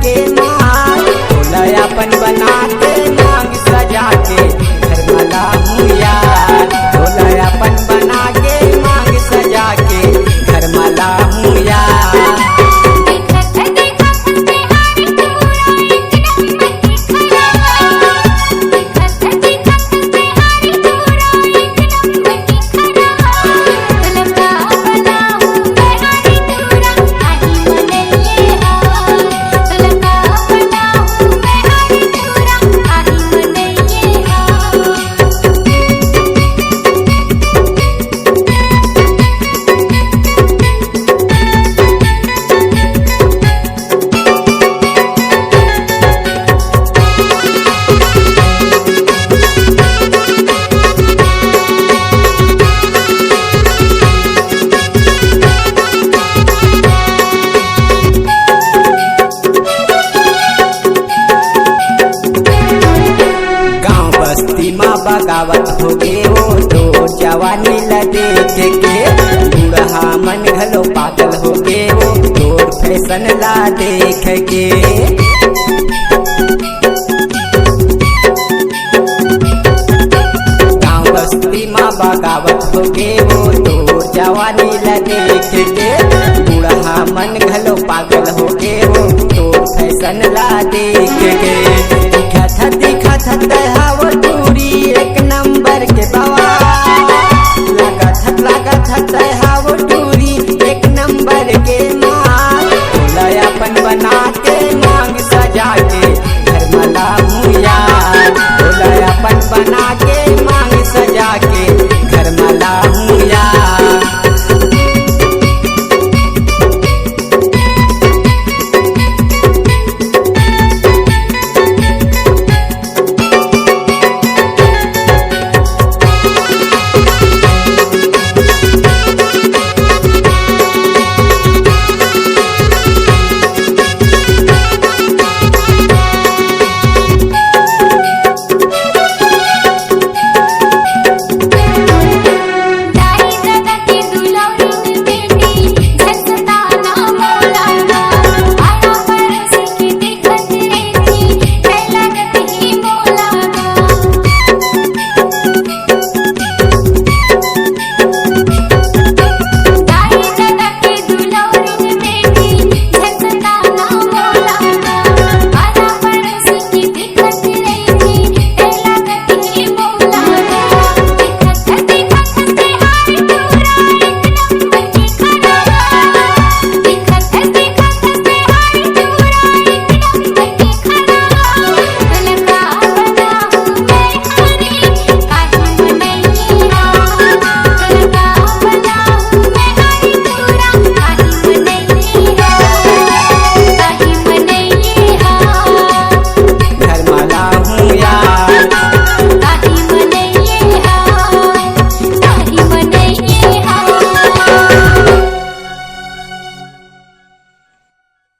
के माल अपन बना के मांग सजा के घर वाला हूँ यार। अपन बना के मांग सजा के घर वाला हूँ यार। बगावत हो गए वो तो जवानी ल देख के बूढ़ा मन घलो पागल हो गए वो तोर फैशन ला देख के। गाँव बस्ती माँ बगावत हो गए वो तो जवानी ल देख के बूढ़ा मन घलो पागल हो गए वो तोर फैशन ला देख के।